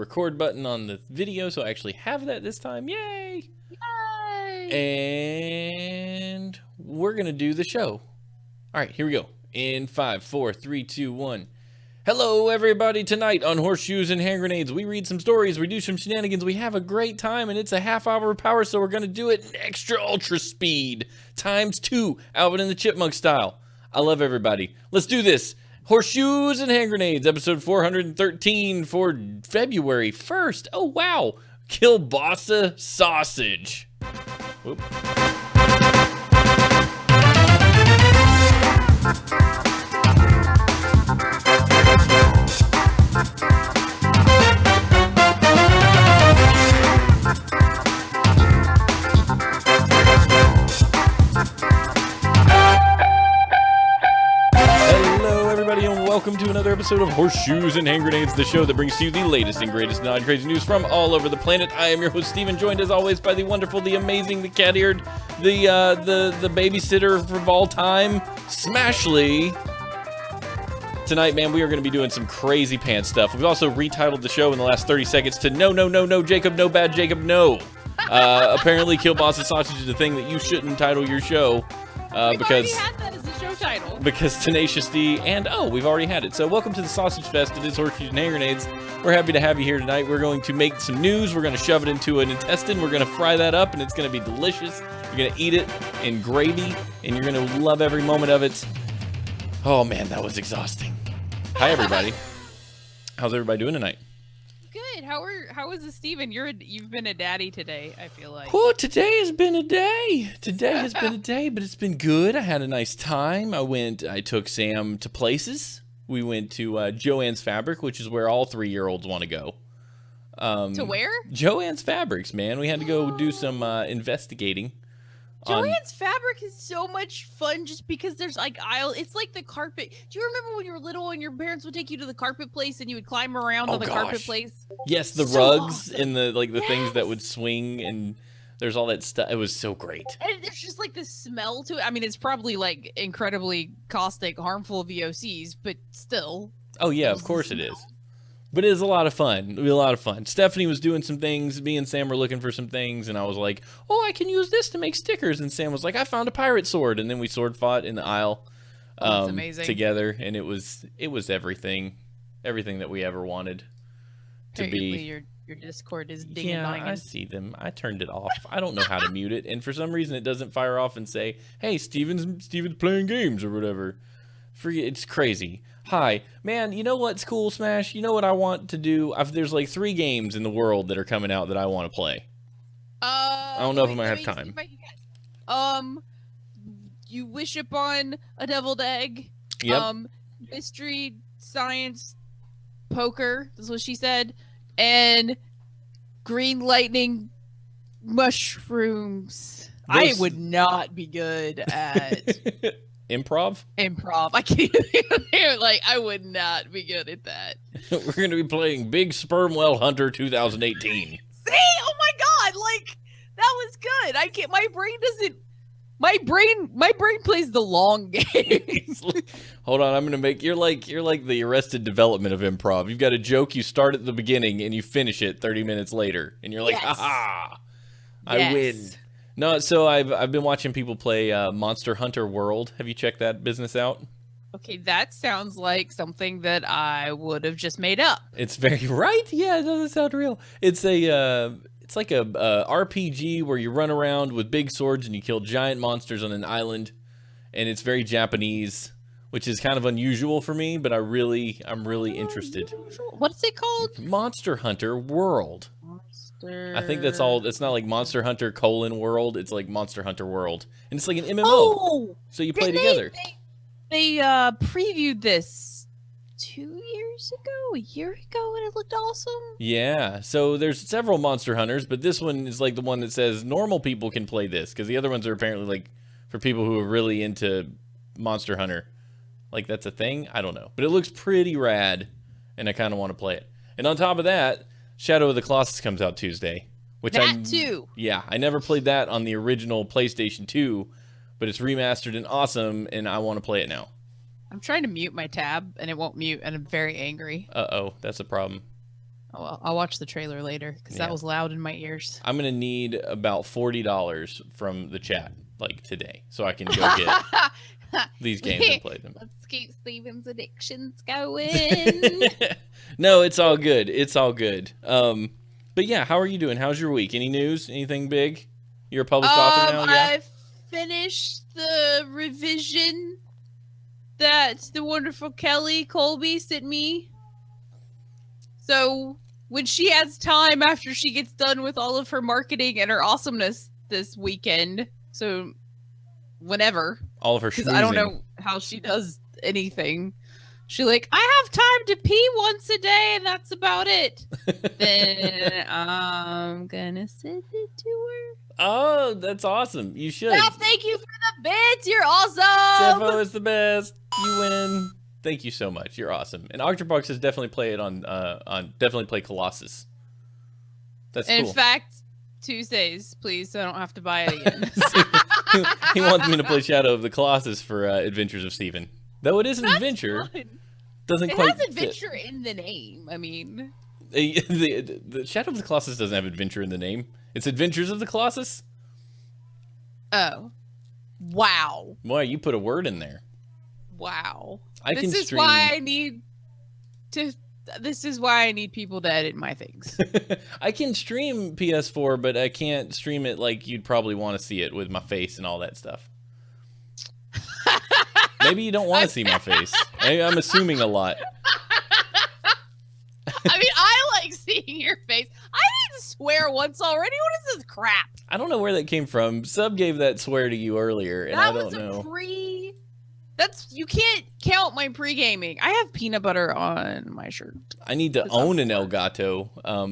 record button on the video, so I actually have that this time. Yay! Yay! And we're going to do the show. All right, here we go. In 5, 4, 3, 2, 1. Hello, everybody. Tonight on Horseshoes and Hand Grenades, we read some stories, we do some shenanigans, we have a great time, and it's a half-hour power, so we're going to do it in extra ultra speed. ×2, Alvin and the Chipmunk style. I love everybody. Let's do this. Horseshoes and Hand Grenades, episode 413 for February 1st. Oh, wow. Kielbasa sausage. Whoop. Welcome to another episode of Horseshoes and Hand Grenades, the show that brings to you the latest and greatest non-crazy news from all over the planet. I am your host, Steven, joined as always by the wonderful, the amazing, the cat-eared, the babysitter of all time, Smashley. Tonight, man, we are going to be doing some crazy pants stuff. We've also retitled the show in the last 30 seconds to No, No, No, No, Jacob, No Bad Jacob, No. Apparently, Kielbasa sausage is a thing that you shouldn't title your show. Because already had that as a show title. Because Tenacious D and we've already had it. So welcome to the Sausage Fest. It is Horseshoes and Hand Grenades. We're happy to have you here tonight. We're going to make some news. We're going to shove it into an intestine. We're going to fry that up, and it's going to be delicious. You're going to eat it in gravy, and you're going to love every moment of it. Oh man, that was exhausting. Hi everybody. How's everybody doing tonight? Good. How is it, Steven? You've been a daddy today, I feel like. Oh, today has been a day. Today has been a day, but it's been good. I had a nice time. I took Sam to places. We went to Joann's Fabric, which is where all 3-year-olds want to go. To where? Joann's Fabrics, man. We had to go do some investigating. Joann's Fabric is so much fun just because there's like it's like the carpet. Do you remember when you were little and your parents would take you to the carpet place and you would climb around on the carpet place? Yes, the rugs and the things that would swing, and there's all that stuff. It was so great. And there's just like the smell to it. I mean, it's probably like incredibly caustic, harmful VOCs, but still. Oh yeah, of course it is. But it is a lot of fun. It'll be a lot of fun. Stephanie was doing some things. Me and Sam were looking for some things, and I was like, "Oh, I can use this to make stickers." And Sam was like, "I found a pirate sword," and then we sword fought in the aisle, that's amazing. together, and it was everything that we ever wanted to be. Your Discord is dinging. Yeah, I see them. I turned it off. I don't know how to mute it, and for some reason, it doesn't fire off and say, "Hey, Steven's playing games" or whatever. It's crazy. Hi, man, you know what's cool, Smash? You know what I want to do? There's like 3 games in the world that are coming out that I want to play. I don't know if I'm going to have time. You wish upon a deviled egg. Yep. Mystery, science, poker, that's what she said. And green lightning mushrooms. I would not be good at... Improv? I can't even like, I would not be good at that. We're going to be playing Big Sperm Whale Hunter 2018. See? Oh my god, like, that was good. I can't, my brain plays the long game. Hold on, I'm going to make, you're like the Arrested Development of improv. You've got a joke you start at the beginning and you finish it 30 minutes later. And you're like, yes. Aha! I win. No, so I've been watching people play Monster Hunter World. Have you checked that business out? Okay, that sounds like something that I would have just made up. It's very right. Yeah, it doesn't sound real. It's like a RPG where you run around with big swords and you kill giant monsters on an island, and it's very Japanese, which is kind of unusual for me. But I'm really interested. What's it called? Monster Hunter World. I think that's all. It's not like Monster Hunter : World. It's like Monster Hunter World, and it's like an MMO. Oh, so you play together. They previewed this 2 years ago, a year ago, and it looked awesome. Yeah. So there's several Monster Hunters, but this one is like the one that says normal people can play this, because the other ones are apparently like for people who are really into Monster Hunter. Like that's a thing. I don't know, but it looks pretty rad, and I kind of want to play it. And on top of that, Shadow of the Colossus comes out Tuesday, which too. Yeah, I never played that on the original PlayStation 2, but it's remastered and awesome, and I want to play it now. I'm trying to mute my tab, and it won't mute, and I'm very angry. Uh-oh, that's a problem. Oh, well, I'll watch the trailer later because Yeah. that was loud in my ears. I'm gonna need about $40 from the chat like today, so I can go get these games and play them. Let's keep Steven's addictions going. No, it's all good. It's all good. But yeah, how are you doing? How's your week? Any news? Anything big? You're a published author now, yeah? I finished the revision that the wonderful Kelly Colby sent me. So when she has time after she gets done with all of her marketing and her awesomeness this weekend, so whenever, All of her because schmoozing. I don't know how she does anything. She like, I have time to pee once a day, and that's about it. Then I'm gonna send it to her. Oh, that's awesome. You should. Now, thank you for the bits. You're awesome. Sepho is the best. You win. Thank you so much. You're awesome. And Octobox says definitely play it on definitely play Colossus. That's In cool. fact, Tuesdays, please, so I don't have to buy it again. He wants me to play Shadow of the Colossus for Adventures of Steven. Though it is an That's adventure, fun. doesn't It quite has adventure in the name. I mean, the Shadow of the Colossus doesn't have adventure in the name. It's Adventures of the Colossus. oh, wow, Boy, you put a word in there. wow. I This can is stream. why I need to. This is why I need people to edit my things. I can stream PS4, but I can't stream it like you'd probably want to see it with my face and all that stuff. Maybe you don't want to see my face. I'm assuming a lot. I mean, I like seeing your face. I didn't swear once already. What is this crap? I don't know where that came from. Sub gave that swear to you earlier, and I That don't was know. a pre. That's you can't count my pre-gaming. I have peanut butter on my shirt. I need to It's own on an Elgato,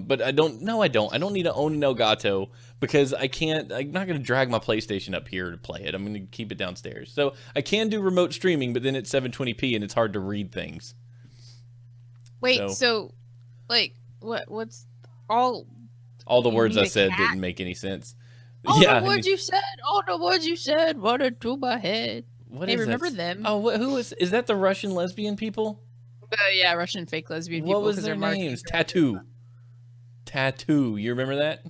but I don't. No, I don't. I don't need to own an Elgato because I can't. I'm not going to drag my PlayStation up here to play it. I'm going to keep it downstairs. So I can do remote streaming, but then it's 720p and it's hard to read things. Wait, so like what's all All the You words need I a said cat? didn't make any sense. all yeah. the words you said, all the words you said, running through my head. What Hey, is remember that? them? Oh, who is that? The Russian lesbian people? Yeah, Russian fake lesbian people. What was 'cause their they're marketing names? for- Tattoo. You remember that?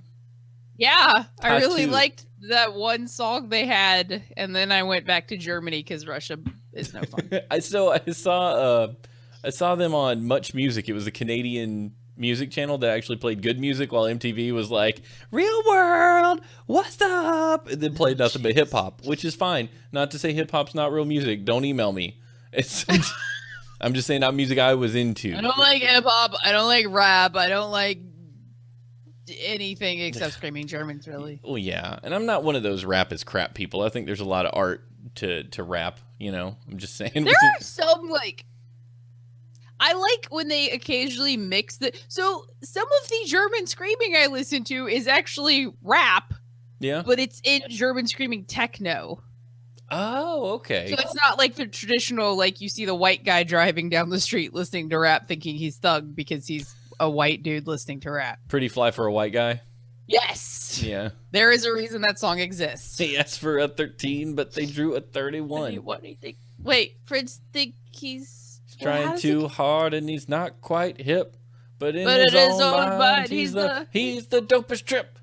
Yeah, I really Tattoo. liked that one song they had, and then I went back to Germany because Russia is no fun. I saw them on Much Music. It was a Canadian music channel that actually played good music while MTV was like, "Real world, what's up?" and then played nothing but hip hop, which is fine. Not to say hip hop's not real music. Don't email me. It's I'm just saying not music I was into. I don't like hip hop. I don't like rap. I don't like anything except screaming Germans. Really. Well, yeah, and I'm not one of those rap is crap people. I think there's a lot of art to rap. You know, I'm just saying. There are some like. I like when they occasionally mix the. So some of the German screaming I listen to is actually rap, Yeah. but it's in German screaming techno. Oh, okay. So it's not like the traditional, like you see the white guy driving down the street listening to rap thinking he's thug because he's a white dude listening to rap. Pretty fly for a white guy. Yes. Yeah. There is a reason that song exists. He asked for a 13, but they drew a 31. What do you think? Wait, Fritz think he's Trying how does too he- hard and he's not quite hip, but in But his in his own own mind, mind, he's the he's dopest trip.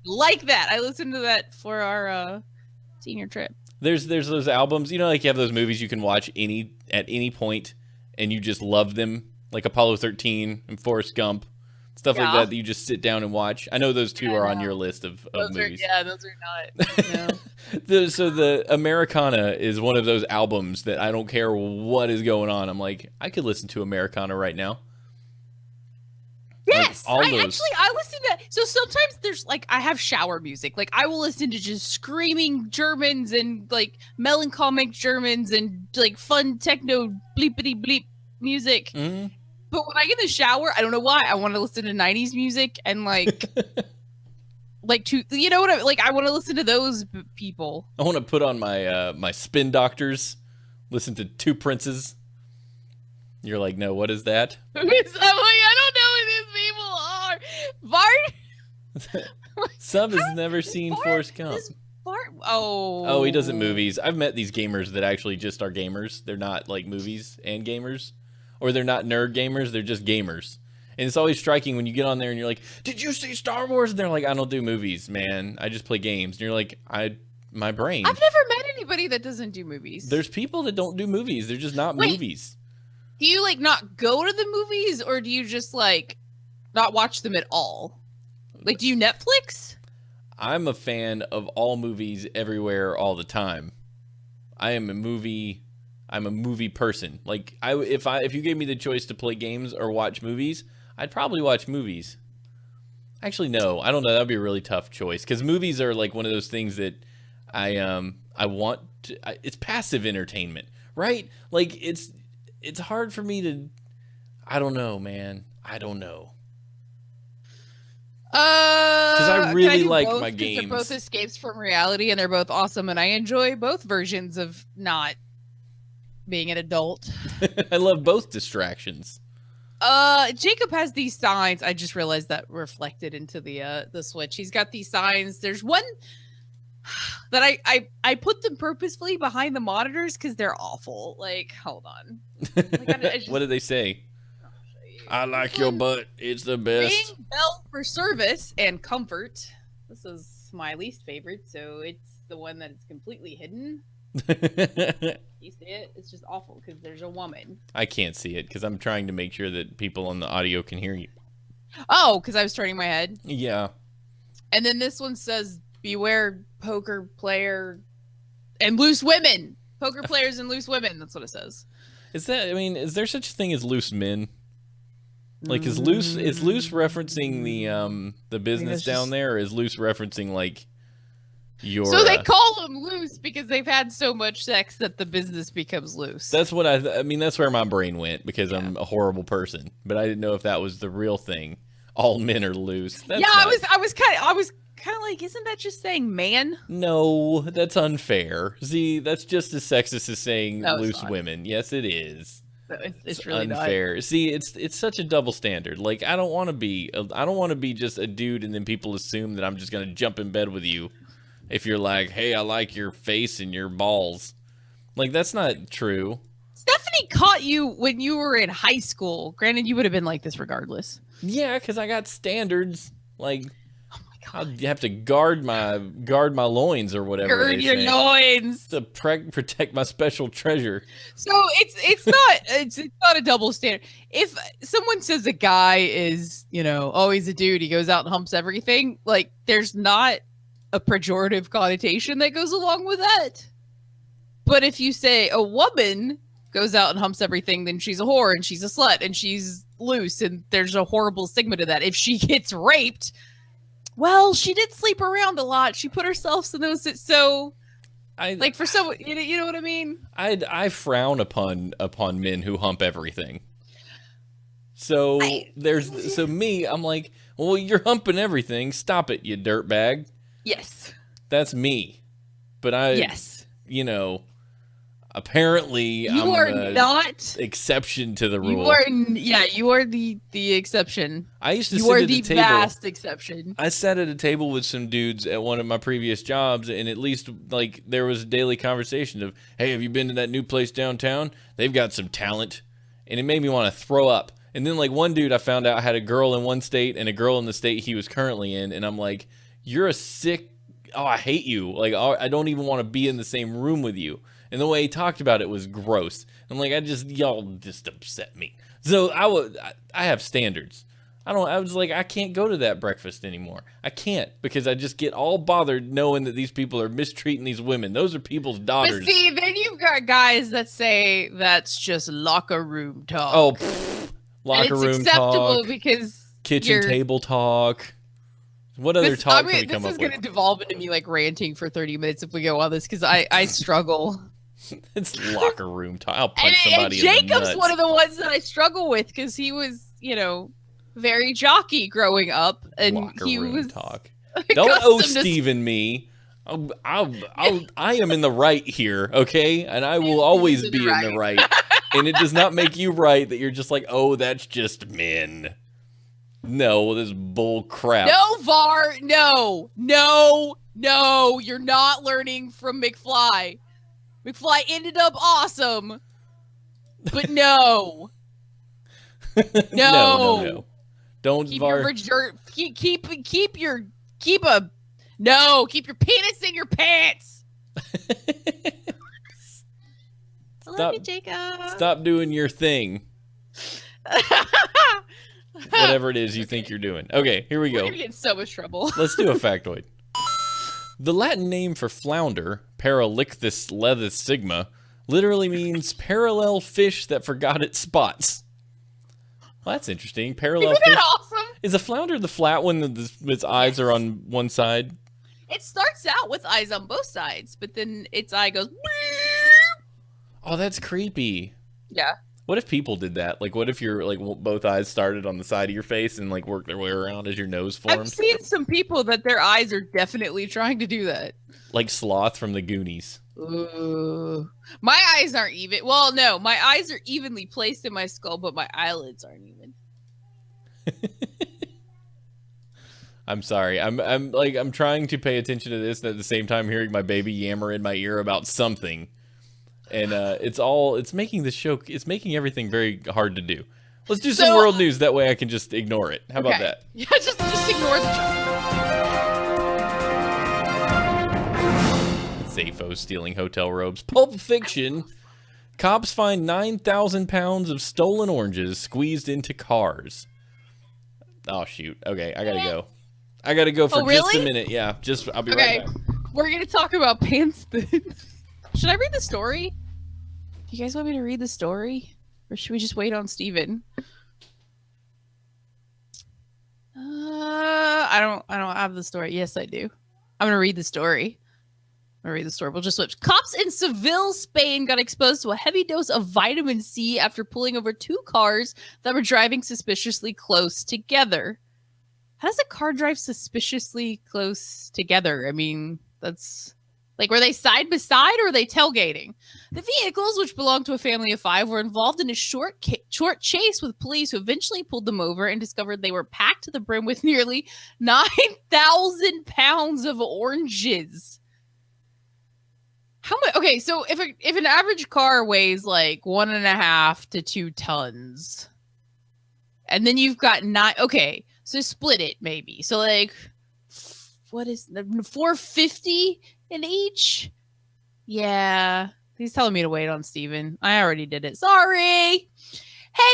like that. I listened to that for our senior trip. There's those albums, you know, like you have those movies you can watch at any point and you just love them, like Apollo 13 and Forrest Gump, stuff like Yeah. that you just sit down and watch. I know those two I are on know. your list of Those movies. those are not. No. So the Americana is one of those albums that I don't care what is going on. I'm like, I could listen to Americana right now. Yes, all I those- listen to. So sometimes there's like I have shower music. Like I will listen to just screaming Germans and like melancholic Germans and like fun techno bleepity bleep music. Mhm. But when I get in the shower, I don't know why I want to listen to '90s music and like you know what I want to listen to those people. I want to put on my my Spin Doctors, listen to Two Princes. You're like, no, what is that? I'm like, I don't know who these people are. Bart. Sub has never seen Bart Forrest Gump. This Bart. Oh. Oh, he doesn't movies. I've met these gamers that actually just are gamers. They're not like movies and gamers, or they're not nerd gamers. They're just gamers, And it's always striking when you get on there and you're like, "Did you see Star Wars?" And they're like, "I don't do movies, man. I just play games." And you're like, my brain. I've never met anybody that doesn't do movies. There's people that don't do movies. They're just not movies. Do you like not go to the movies, or do you just like not watch them at all? Like, do you Netflix? I'm a fan of all movies everywhere all the time. I'm a movie person. Like if you gave me the choice to play games or watch movies, I'd probably watch movies. Actually, no, I don't know. That'd be a really tough choice because movies are like one of those things that I want to. It's passive entertainment, right? Like it's hard for me to. I don't know, man. I don't know. Because I really like my games. They're both escapes from reality, and they're both awesome, and I enjoy both versions of not being an adult. I love both distractions. Jacob has these signs. I just realized that reflected into the Switch. He's got these signs. There's one that I put them purposefully behind the monitors because they're awful. Like, hold on. Like, what did they say? I like your butt. It's the best. Ring bell for service and comfort. This is my least favorite, so it's the one that is completely hidden. You see it? It's just awful because there's a woman. I can't see it because I'm trying to make sure that people on the audio can hear you. Oh, because I was turning my head. Yeah. And then this one says, "Beware poker player and loose women." Poker players and loose women. That's what it says. Is there such a thing as loose men? Like, is loose referencing the business down there, or is loose referencing like your? So they call them loose because they've had so much sex that the business becomes loose. That's what I mean. That's where my brain went because I'm a horrible person. But I didn't know if that was the real thing. All men are loose. That's I was kind of like, isn't that just saying man? No, that's unfair. See, that's just as sexist as saying loose women. Yes, it is. It's really unfair. Not. See, it's such a double standard. Like I don't want to be just a dude, and then people assume that I'm just gonna jump in bed with you if you're like, hey, I like your face and your balls. Like that's not true. Stephanie caught you when you were in high school. Granted, you would have been like this regardless. Yeah, because I got standards. Like, oh my God, I have to guard my loins or whatever. Guard your loins to protect my special treasure. So it's not a double standard. If someone says a guy is, oh, he's a dude, he goes out and humps everything, like there's not a pejorative connotation that goes along with that. But if you say a woman goes out and humps everything, then she's a whore and she's a slut and she's loose, and there's a horrible stigma to that. If she gets raped, well, she did sleep around a lot. She put herself in those. So, like for someone, you know what I mean? I frown upon men who hump everything. So I'm like, well, you're humping everything. Stop it, you dirtbag. Yes, that's me. But apparently I'm not exception to the rule. You are the exception. I used to sit at the table. Vast exception. I sat at a table with some dudes at one of my previous jobs, and at least like there was a daily conversation of, hey, have you been to that new place downtown? They've got some talent. And it made me want to throw up. And then like one dude I found out had a girl in one state and a girl in the state he was currently in, and I'm like, you're a sick, I hate you. Like I don't even want to be in the same room with you. And the way he talked about it was gross. I'm like, y'all just upset me. So I have standards. I was like, I can't go to that breakfast anymore. I can't, because I just get all bothered knowing that these people are mistreating these women. Those are people's daughters. But see, then you've got guys that say that's just locker room talk. Oh, locker room talk. It's acceptable because kitchen table talk. What other talk can we come up with? This is going to devolve into me like ranting for 30 minutes if we go on this, because I struggle. It's locker room talk. I'll punch somebody in the nuts. Jacob's one of the ones that I struggle with because he was, very jockey growing up, and locker he room was talk. Don't Steven me. I am in the right here, okay? And I will always be in the right. And it does not make you right that you're just like, oh, that's just men. No, this is bull crap. No, Var. No. You're not learning from McFly. McFly ended up awesome, but no. No. Don't keep your keep your penis in your pants. Love you, Jacob. Stop doing your thing. Whatever it is you think you're doing. Okay, here we go. We're gonna get in so much trouble. Let's do a factoid. The Latin name for flounder, Paralichthus lethus sigma, literally means parallel fish that forgot its spots. Well, that's interesting. Parallel Isn't fish. that awesome? Is a flounder the flat one that its eyes are on one side? It starts out with eyes on both sides, but then its eye goes. Oh, that's creepy. Yeah. What if people did that? Like, what if your both eyes started on the side of your face and like worked their way around as your nose formed? I've seen some people that their eyes are definitely trying to do that. Like Sloth from the Goonies. Ooh. My eyes aren't even. Well, no, my eyes are evenly placed in my skull, but my eyelids aren't even. I'm sorry. I'm trying to pay attention to this and at the same time hearing my baby yammer in my ear about something. And it's making everything very hard to do. Let's do some world news. That way I can just ignore it. How about that? Yeah, just ignore the joke. Zafo stealing hotel robes. Pulp Fiction. Cops find 9,000 pounds of stolen oranges squeezed into cars. Oh, shoot. Okay, I gotta go. I gotta go for just a minute. Yeah, I'll be right back. We're gonna talk about pants then. Should I read the story? Do you guys want me to read the story? Or should we just wait on Steven? I don't have the story. Yes, I do. I'm gonna read the story. We'll just switch. Cops in Seville, Spain got exposed to a heavy dose of vitamin C after pulling over two cars that were driving suspiciously close together. How does a car drive suspiciously close together? I mean, that's... Like, were they side by side or were they tailgating? The vehicles, which belonged to a family of 5, were involved in a short chase with police who eventually pulled them over and discovered they were packed to the brim with nearly 9,000 pounds of oranges. How much? Okay, so if an average car weighs like 1.5 to 2 tons, and then you've got 9, okay, so split it maybe. So like, what is 450 in each? Yeah, he's telling me to wait on Steven. I already did it. Sorry. Hey,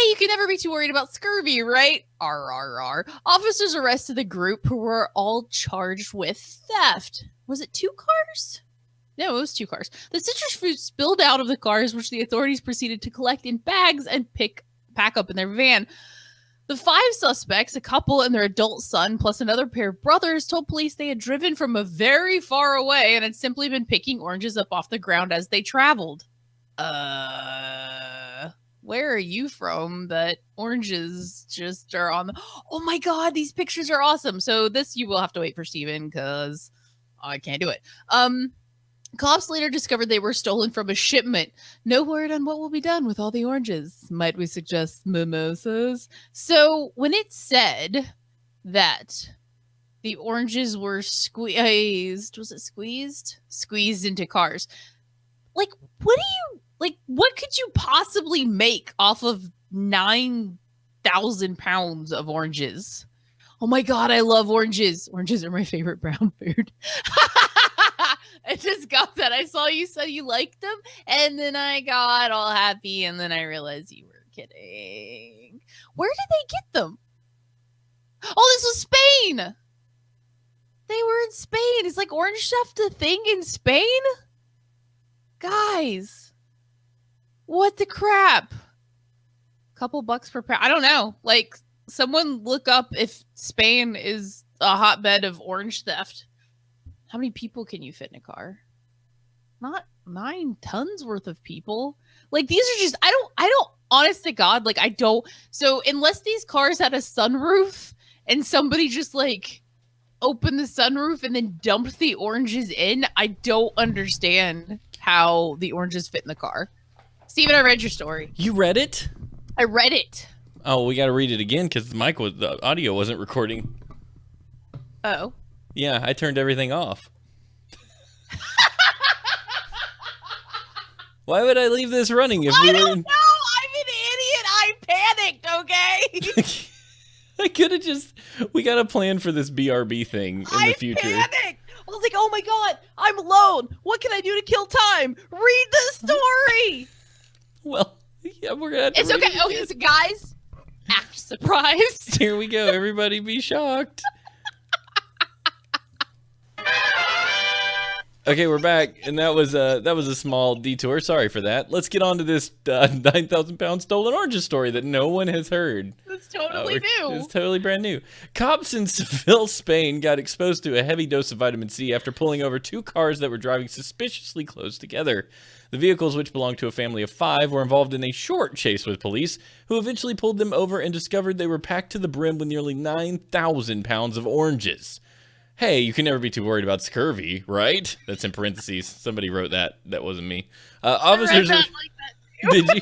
you can never be too worried about scurvy, right? RRR. Officers arrested the group who were all charged with theft. Was it 2 cars? No, it was 2 cars. The citrus fruit spilled out of the cars, which the authorities proceeded to collect in bags and pack up in their van. The 5 suspects, a couple and their adult son, plus another pair of brothers, told police they had driven from a very far away and had simply been picking oranges up off the ground as they traveled. Where are you from that oranges just are on the... Oh my god, these pictures are awesome. So this you will have to wait for Steven because I can't do it. Cops later discovered they were stolen from a shipment. No word on what will be done with all the oranges. Might we suggest mimosas? So when it said that the oranges were squeezed, was it squeezed? Squeezed into cars. Like, what could you possibly make off of 9,000 pounds of oranges? Oh my god, I love oranges. Oranges are my favorite brown food. I just got that. I saw you said you liked them, and then I got all happy, and then I realized you were kidding. Where did they get them? Oh, this was Spain! They were in Spain. Is like orange stuff the thing in Spain? Guys, what the crap? Couple bucks per pound. I don't know. Like, someone look up if Spain is a hotbed of orange theft. How many people can you fit in a car? Not 9 tons worth of people. Like, these are just, I don't, honest to God, like, I don't. So unless these cars had a sunroof and somebody just like opened the sunroof and then dumped the oranges in, I don't understand how the oranges fit in the car. Steven, I read your story. You read it? I read it. Oh, we got to read it again because the audio wasn't recording. Oh. Yeah, I turned everything off. Why would I leave this running if we were... I don't know! I'm an idiot! I panicked, okay? I could have just. We got a plan for this BRB thing in the future. Panicked. I was like, oh my god, I'm alone. What can I do to kill time? Read the story. Well, yeah, we're gonna have to It's read okay. it Okay, again. so guys, act surprised. Here we go. Everybody be shocked. Okay, we're back, and that was a small detour. Sorry for that. Let's get on to this 9,000-pound stolen oranges story that no one has heard. It's totally new. It's totally brand new. Cops in Seville, Spain got exposed to a heavy dose of vitamin C after pulling over 2 cars that were driving suspiciously close together. The vehicles, which belonged to a family of 5, were involved in a short chase with police, who eventually pulled them over and discovered they were packed to the brim with nearly 9,000 pounds of oranges. Hey, you can never be too worried about scurvy, right? That's in parentheses. Somebody wrote that. That wasn't me. Officers, did you?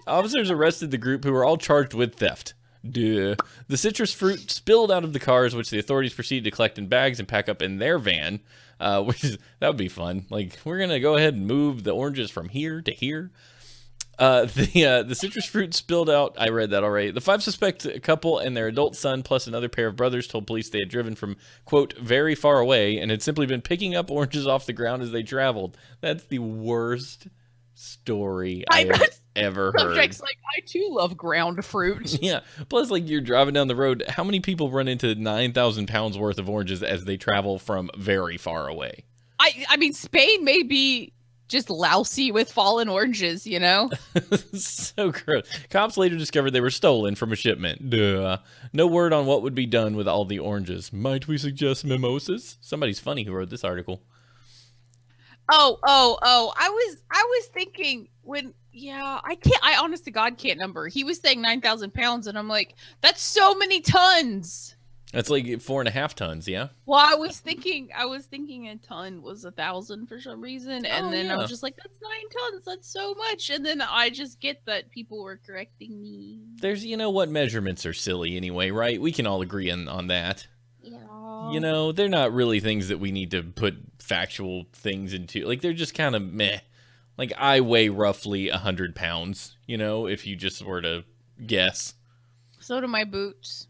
Officers arrested the group, who were all charged with theft. Duh. The citrus fruit spilled out of the cars, which the authorities proceeded to collect in bags and pack up in their van. That would be fun. Like, we're gonna go ahead and move the oranges from here to here. The citrus fruit spilled out. I read that already. The 5 suspect couple and their adult son, plus another pair of brothers, told police they had driven from, quote, very far away and had simply been picking up oranges off the ground as they traveled. That's the worst story I have ever heard. Subject's like, I too love ground fruit. Yeah. Plus, like, you're driving down the road. How many people run into 9,000 pounds worth of oranges as they travel from very far away? I mean, Spain may be just lousy with fallen oranges, you know? So gross. Cops later discovered they were stolen from a shipment. Duh. No word on what would be done with all the oranges. Might we suggest mimosas? Somebody's funny who wrote this article. Oh. I was thinking I honest to God can't number. He was saying 9,000 pounds, and I'm like, that's so many tons. That's like 4.5 tons, yeah? Well, I was thinking a ton was 1,000 for some reason, and then I was just like, that's 9 tons, that's so much. And then I just get that people were correcting me. There's, what measurements are silly anyway, right? We can all agree on that. Yeah. They're not really things that we need to put factual things into. Like, they're just kind of meh. Like, I weigh roughly 100 pounds, if you just were to guess. So do my boots.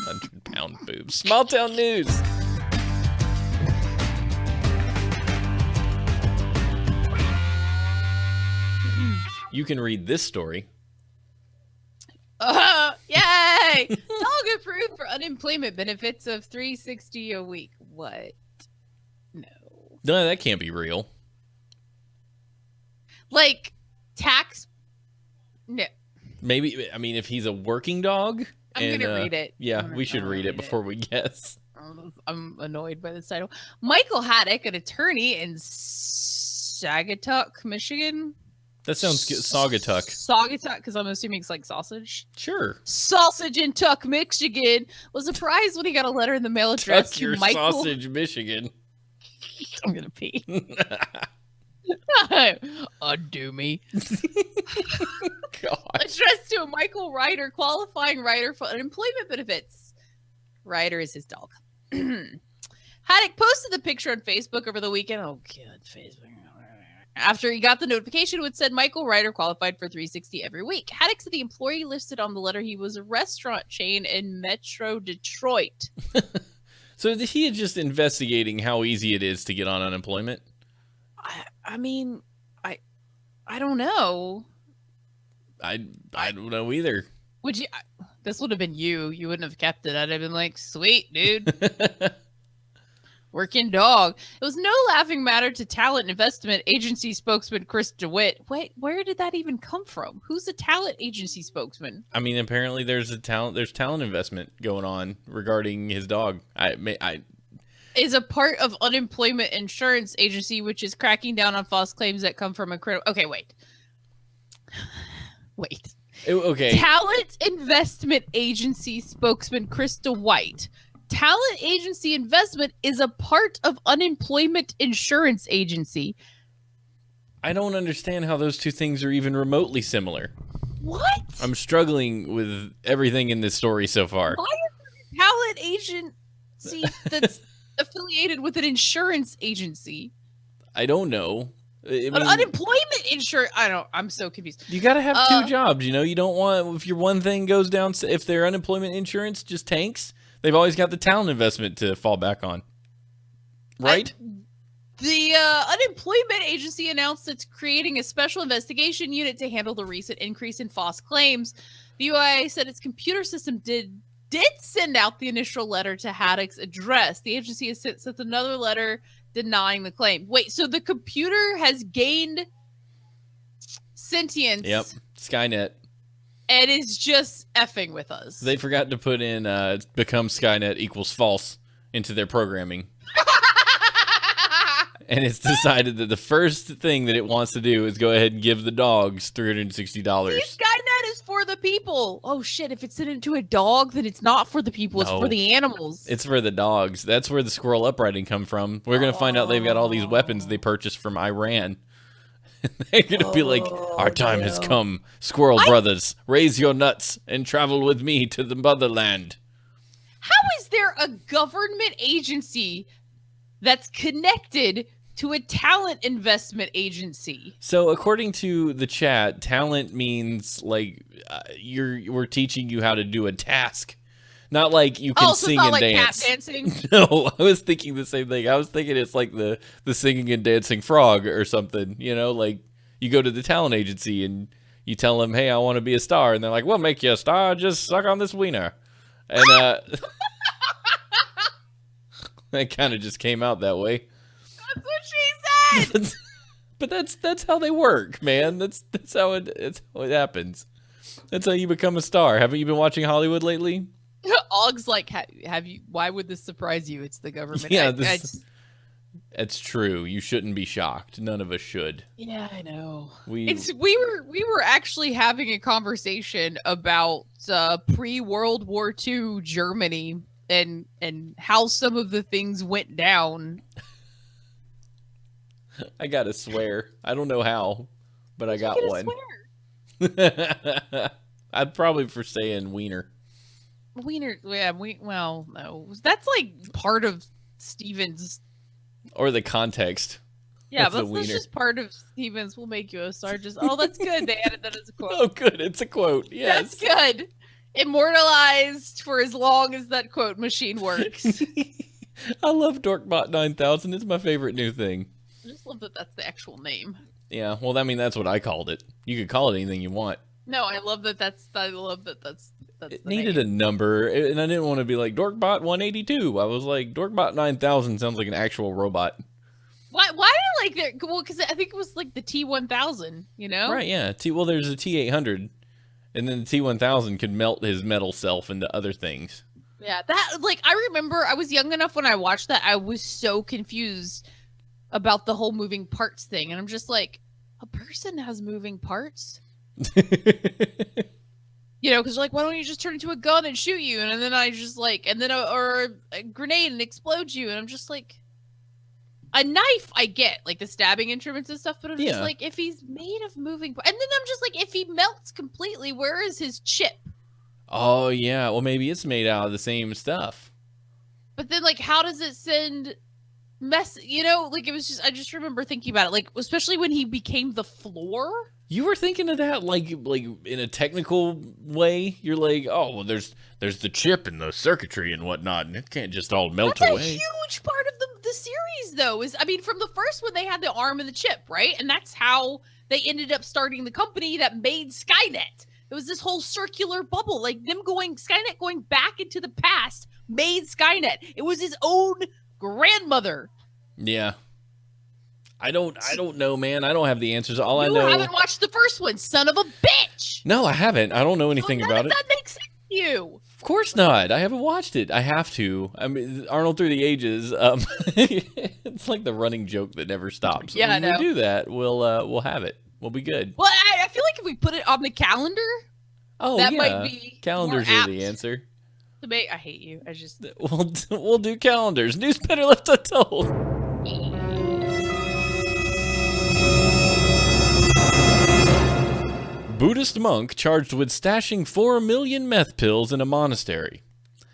100-pound boobs. Small town news. You can read this story. Yay! Dog approved for unemployment benefits of $360 a week. What? No, that can't be real. Like, tax? No. Maybe, if he's a working dog. I'm going to read it. Yeah, we should read it before we guess. I'm annoyed by this title. Michael Haddock, an attorney in Saugatuck, Michigan. That sounds good. Saugatuck. Saugatuck, because I'm assuming it's like sausage. Sure. Sausage in Tuck, Michigan, was surprised when he got a letter in the mail addressed to Michael. Sausage, Michigan. I'm going to pee. Undo me. God. Addressed to a Michael Ryder, qualifying Ryder for unemployment benefits. Ryder is his dog. Haddock posted the picture on Facebook over the weekend. Oh, God, Facebook. After he got the notification, which said Michael Ryder qualified for $360 every week. Haddock said the employee listed on the letter he was a restaurant chain in Metro Detroit. So he is just investigating how easy it is to get on unemployment? I mean, I don't know. I don't know either. Would you? This would have been you. You wouldn't have kept it. I'd have been like, sweet, dude. Working dog. It was no laughing matter to talent investment agency spokesman Chris DeWitt. Wait, where did that even come from? Who's a talent agency spokesman? Apparently there's talent investment going on regarding his dog. Is a part of unemployment insurance agency, which is cracking down on false claims that come from a criminal. Okay, wait. Okay. Talent investment agency spokesman Krista White. Talent agency investment is a part of unemployment insurance agency. I don't understand how those two things are even remotely similar. What? I'm struggling with everything in this story so far. Why is there a talent agency that's affiliated with an insurance agency? I don't know. I An mean, unemployment insurance. I'm so confused. you got to have two jobs. You don't want, if your one thing goes down, if their unemployment insurance just tanks, they've always got the talent investment to fall back on. Right? The unemployment agency announced it's creating a special investigation unit to handle the recent increase in false claims. The UIA said its computer system did send out the initial letter to Haddock's address. The agency has sent another letter denying the claim. Wait, so the computer has gained sentience. Yep. Skynet. And is just effing with us. They forgot to put in become Skynet equals false into their programming. And it's decided that the first thing that it wants to do is go ahead and give the dogs $360. See, Skynet is for the people. Oh shit, if it's sent into a dog, then it's not for the people, it's for the animals. It's for the dogs. That's where the squirrel uprising come from. We're going to find out they've got all these weapons they purchased from Iran. They're going to be like, our time has come. Squirrel brothers, raise your nuts and travel with me to the motherland. How is there a government agency that's connected to a talent investment agency? So according to the chat, talent means like we're teaching you how to do a task. Not like you can sing and like dance. Tap dancing? No, I was thinking the same thing. I was thinking it's like the singing and dancing frog or something. Like you go to the talent agency and you tell them, hey, I want to be a star. And they're like, we'll make you a star. Just suck on this wiener. And that kind of just came out that way. That's what she said. But that's how they work, man. That's how it happens. That's how you become a star. Haven't you been watching Hollywood lately? Og's like, have you? Why would this surprise you? It's the government. Yeah, it's true. You shouldn't be shocked. None of us should. Yeah, I know. We were actually having a conversation about pre-World War II Germany and how some of the things went down. I gotta swear. I don't know how, but I got one. I'd probably for saying wiener. Wiener, yeah. Well, no, that's like part of Steven's. Or the context. Yeah, but that's just part of Steven's. Will make you a star. That's good. They added that as a quote. Oh, good. It's a quote. Yes. That's good. Immortalized for as long as that quote machine works. I love Dorkbot 9000. It's my favorite new thing. I just love that that's the actual name. Yeah, well, I mean, that's what I called it. You could call it anything you want. No, I love that that's it needed a number, and I didn't want to be like Dorkbot 182. I was like, Dorkbot 9000 sounds like an actual robot. Why did I like that? Well, because I think it was like the T1000, Right, yeah. Well, there's a T800, and then the T1000 could melt his metal self into other things. Yeah, I remember I was young enough when I watched that. I was so confused about the whole moving parts thing, and I'm just like, a person has moving parts? Because like, why don't you just turn into a gun and shoot you? And then I just like, or a grenade and explode you. And I'm just like, a knife, I get, like the stabbing instruments and stuff, but I'm just like, if he's made of moving parts, and then I'm just like, if he melts completely, where is his chip? Oh, yeah. Well, maybe it's made out of the same stuff. But then, like, how does it send like it was just, I just remember thinking about it, like, especially when he became the floor. You were thinking of that like in a technical way. You're like, oh, well, there's the chip and the circuitry and whatnot, and it can't just all melt away. That's a huge part of the series, though. From the first one, they had the arm and the chip, right? And that's how they ended up starting the company that made Skynet. It was this whole circular bubble, like Skynet going back into the past made Skynet. It was his own grandmother. Yeah. I don't know, man. I don't have the answers. All I know. You haven't watched the first one, son of a bitch. No, I haven't. I don't know anything about it. That makes sense to you. Of course not. I haven't watched it. I have to. I mean, Arnold Through the Ages. It's like the running joke that never stops. Yeah, when we do that, we'll have it. We'll be good. Well, I feel like if we put it on the calendar, that might be calendars more are apt. the answer. I hate you. I just we'll do calendars. News better left untold. Buddhist monk charged with stashing 4 million meth pills in a monastery.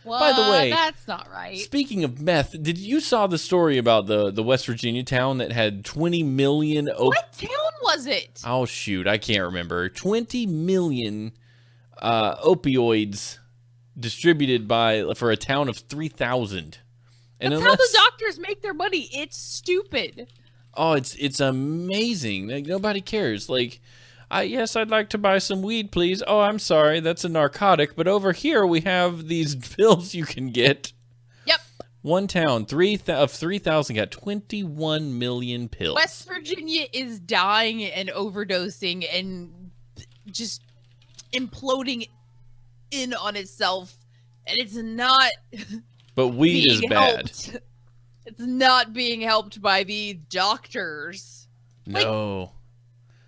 By the way, that's not right. Speaking of meth, did you saw the story about the West Virginia town that had 20 million? What town was it? Oh shoot, I can't remember. 20 million opioids distributed for a town of 3,000. And that's how the doctors make their money. It's stupid. Oh, it's amazing. Like, nobody cares. Like, yes, I'd like to buy some weed, please. Oh, I'm sorry, that's a narcotic. But over here we have these pills you can get. Yep. One town, of 3,000 got 21 million pills. West Virginia is dying and overdosing and just imploding in on itself, and it's not. But weed is bad. It's not being helped by the doctors. No. Like,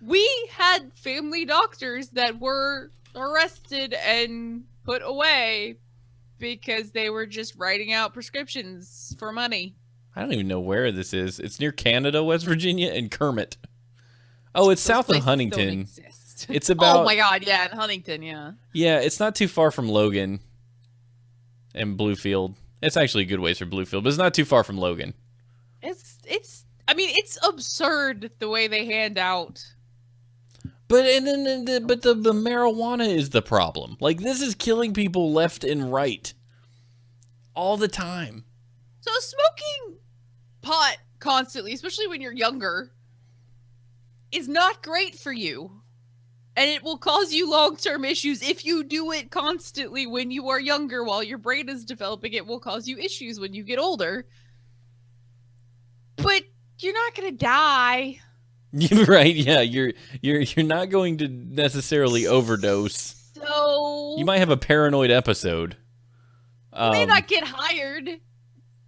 we had family doctors that were arrested and put away because they were just writing out prescriptions for money. I don't even know where this is. It's near Canada, West Virginia, and Kermit. Oh, it's south of Huntington. It's about. Oh my God, yeah, in Huntington, yeah. Yeah, it's not too far from Logan and Bluefield. It's actually a good ways for Bluefield, but it's not too far from Logan. I mean, it's absurd the way they hand out. But the marijuana is the problem. Like, this is killing people left and right all the time. So smoking pot constantly, especially when you're younger, is not great for you. And it will cause you long-term issues if you do it constantly when you are younger while your brain is developing. It will cause you issues when you get older. But you're not going to die. You're right. Yeah, you're not going to necessarily overdose. So you might have a paranoid episode. You may not get hired.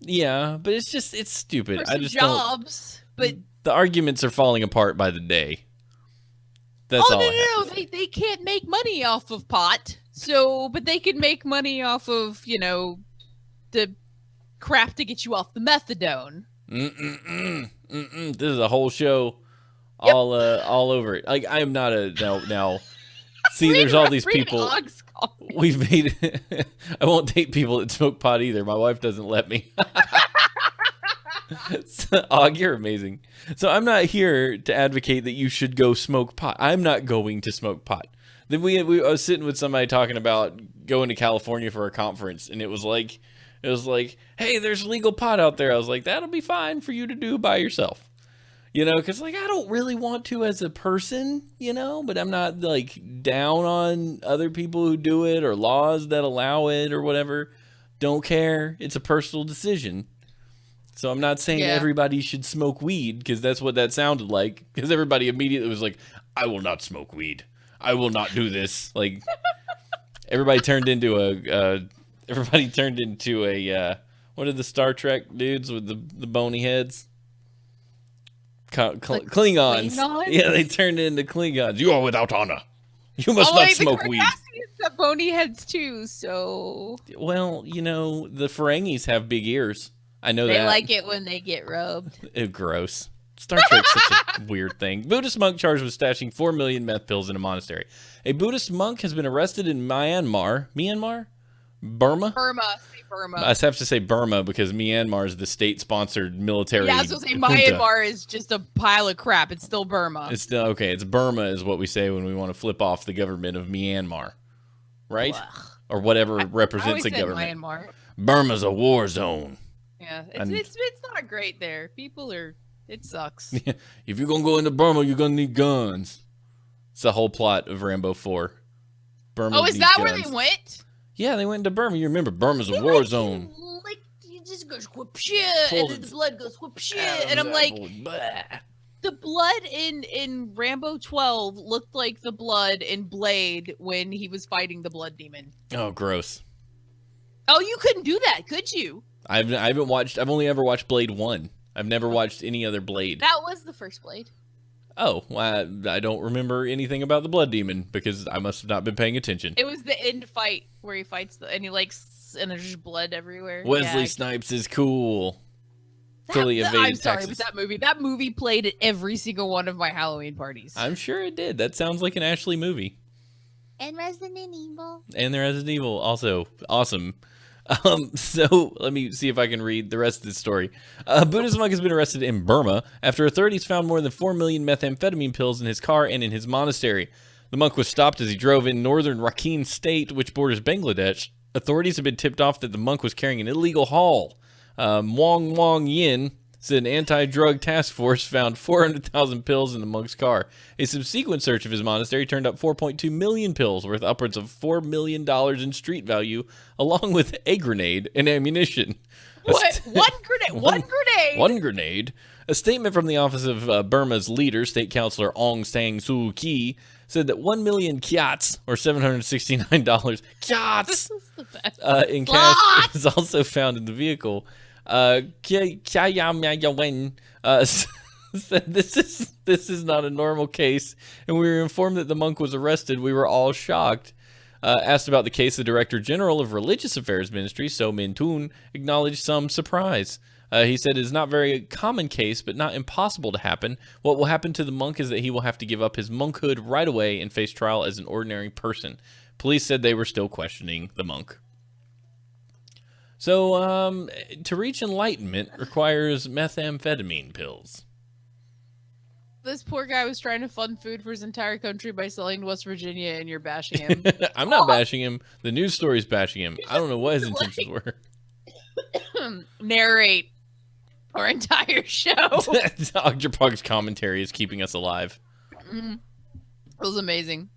Yeah, but it's stupid. For some jobs, but the arguments are falling apart by the day. That's all. No. They can't make money off of pot. But they can make money off of, the crap to get you off the methadone. This is a whole show, all over it. Like, I am not now. See, there's all these people. We've made. I won't date people that smoke pot either. My wife doesn't let me. Og, you're amazing. So I'm not here to advocate that you should go smoke pot. I'm not going to smoke pot. Then I was sitting with somebody talking about going to California for a conference, and it was like, hey, there's legal pot out there. I was like, that'll be fine for you to do by yourself. Because I don't really want to as a person, but I'm not down on other people who do it or laws that allow it or whatever. Don't care. It's a personal decision. So I'm not saying everybody should smoke weed, because that's what that sounded like. Because everybody immediately was like, I will not smoke weed. I will not do this. Like, everybody turned into a what are the Star Trek dudes with the bony heads? Klingons. Yeah, they turned into Klingons. You are without honor. You must not smoke weed. The bony heads too, so. Well, the Ferengis have big ears. I know they that. They like it when they get rubbed. Gross. Star Trek's such a weird thing. Buddhist monk charged with stashing 4 million meth pills in a monastery. A Buddhist monk has been arrested in Myanmar. Burma? Burma. I have to say Burma because Myanmar is the state-sponsored military. Yeah, I was going to say Myanmar is just a pile of crap. It's still Burma. It's still okay. It's Burma is what we say when we want to flip off the government of Myanmar, right? Ugh. Or whatever represents a government. Myanmar. Burma's a war zone. Yeah, it's not great there. It sucks. If you're gonna go into Burma, you're gonna need guns. It's the whole plot of Rambo 4. Burma. Oh, is that guns. Where they went? Yeah, they went into Burma. You remember Burma's a war zone. You just goes whoop shit, and then the blood goes whoop shit, and I'm like, the blood in Rambo 12 looked like the blood in Blade when he was fighting the blood demon. Oh, gross. Oh, you couldn't do that, could you? I haven't watched. I've only ever watched Blade 1. I've never watched any other Blade. That was the first Blade. Oh, well, I don't remember anything about the blood demon because I must have not been paying attention. It was the end fight where he fights and and there's just blood everywhere. Wesley Snipes is cool. I'm sorry, but that movie played at every single one of my Halloween parties. I'm sure it did. That sounds like an Ashley movie. And Resident Evil. And the Resident Evil, also awesome. So let me see if I can read the rest of this story. A Buddhist monk has been arrested in Burma after authorities found more than 4 million methamphetamine pills in his car and in his monastery. The monk was stopped as he drove in northern Rakhine state, which borders Bangladesh. Authorities have been tipped off that the monk was carrying an illegal haul. Wong Yin said an anti-drug task force found 400,000 pills in the monk's car. A subsequent search of his monastery turned up 4.2 million pills worth upwards of $4 million in street value, along with a grenade and ammunition. What? One grenade? One grenade? One grenade. A statement from the office of Burma's leader, State Councilor Aung San Suu Kyi, said that 1 million kyats, or $769, kyats, in cash is also found in the vehicle. Said this is not a normal case, and we were informed that the monk was arrested. We were all shocked. Asked about the case, the Director General of Religious Affairs Ministry, So Min Toon, acknowledged some surprise. He said it is not a very common case, but not impossible to happen. What will happen to the monk is that he will have to give up his monkhood right away and face trial as an ordinary person. Police said they were still questioning the monk. So, to reach enlightenment requires methamphetamine pills. This poor guy was trying to fund food for his entire country by selling to West Virginia, and you're bashing him. I'm not bashing him. The news story's bashing him. I don't know what his intentions were. Narrate our entire show. Dr. Pug's commentary is keeping us alive. It was amazing.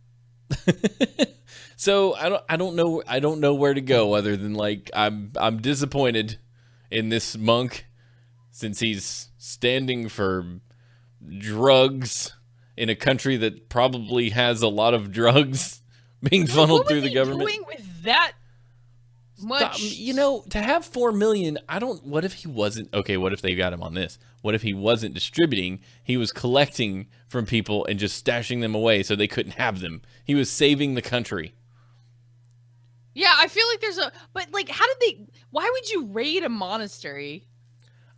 So I don't know where to go other than like I'm disappointed in this monk since he's standing for drugs in a country that probably has a lot of drugs being funneled through the government. What was he doing with that much? To have 4 million, what if he wasn't, okay, what if they got him on this? What if he wasn't distributing, he was collecting from people and just stashing them away so they couldn't have them? He was saving the country. Yeah, I feel like but like, why would you raid a monastery?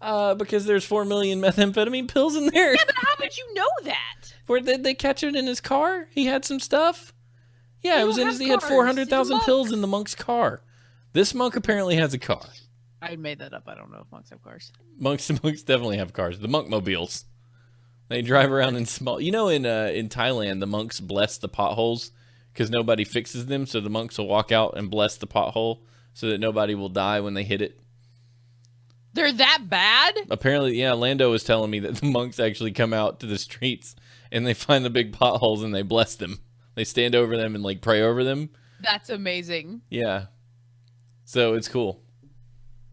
Because there's 4 million methamphetamine pills in there. Yeah, but how would you know that? Where did they catch it in his car? He had some stuff. Yeah, he had cars. 400,000 pills in the monk's car. This monk apparently has a car. I made that up. I don't know if monks have cars. Monks definitely have cars. The monk mobiles. They drive around in small. In Thailand, the monks bless the potholes because nobody fixes them. So the monks will walk out and bless the pothole so that nobody will die when they hit it. They're that bad? Apparently, yeah. Lando was telling me that the monks actually come out to the streets and they find the big potholes and they bless them. They stand over them and like pray over them. That's amazing. Yeah. So it's cool.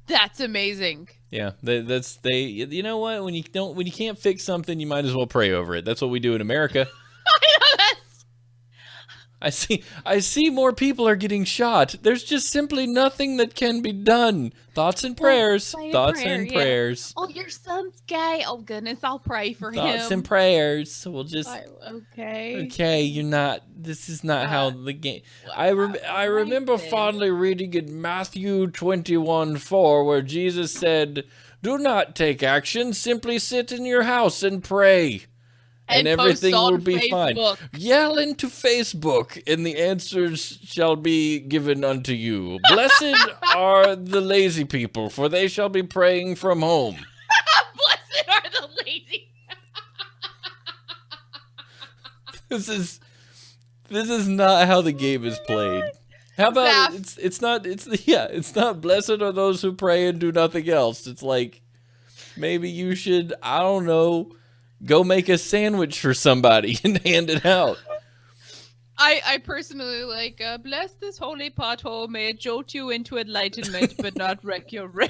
That's amazing. Yeah, you know what? When you can't fix something, you might as well pray over it. That's what we do in America. I know that's. I see more people are getting shot. There's just simply nothing that can be done. Thoughts and prayers. Prayers. Oh, your son's gay. Oh goodness, I'll pray for him. Thoughts and prayers. We'll just. Okay. Okay, you're not. This is not how the game. I remember fondly reading in Matthew 21:4 where Jesus said, "Do not take action. Simply sit in your house and pray." And everything will be fine. Yell into Facebook, and the answers shall be given unto you. Blessed are the lazy people, for they shall be praying from home. Blessed are the lazy. This is not how the game is played. How about it's not blessed are those who pray and do nothing else. It's like maybe you should, I don't know, go make a sandwich for somebody and hand it out. I personally bless this holy pothole. May it jolt you into enlightenment, but not wreck your rim.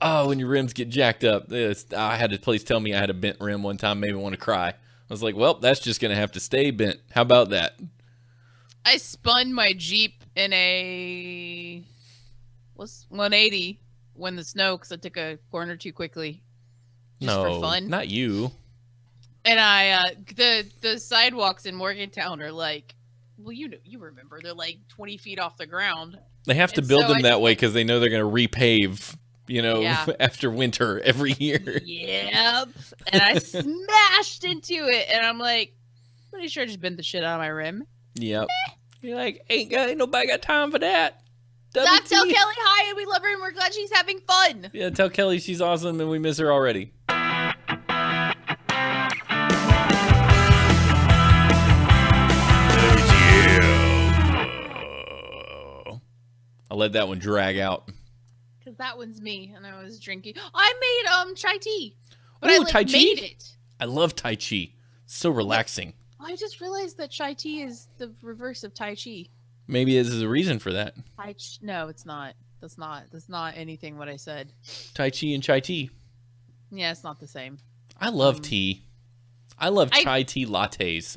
Oh, when your rims get jacked up. I had a place tell me I had a bent rim one time, made me want to cry. I was like, well, that's just going to have to stay bent. How about that? I spun my Jeep in a 180 when the snow because I took a corner too quickly. Just for fun. Not you. And I, the sidewalks in Morgantown are like, well, you remember, they're like 20 feet off the ground. They have to build them that way because they know they're going to repave, after winter every year. Yep. And I smashed into it, and I'm like, pretty sure I just bent the shit out of my rim. Yep. You're like, ain't nobody got time for that. Stop, tell Kelly hi, and we love her, and we're glad she's having fun. Yeah, tell Kelly she's awesome, and we miss her already. I let that one drag out. Because that one's me, and I was drinking. I made chai tea. But Ooh, I Tai Chi? made it. I love Tai Chi. So relaxing. I just realized that chai tea is the reverse of Tai Chi. Maybe there's a reason for that. No, it's not. That's not anything what I said. Tai Chi and chai tea. Yeah, it's not the same. I love tea. I love chai tea lattes.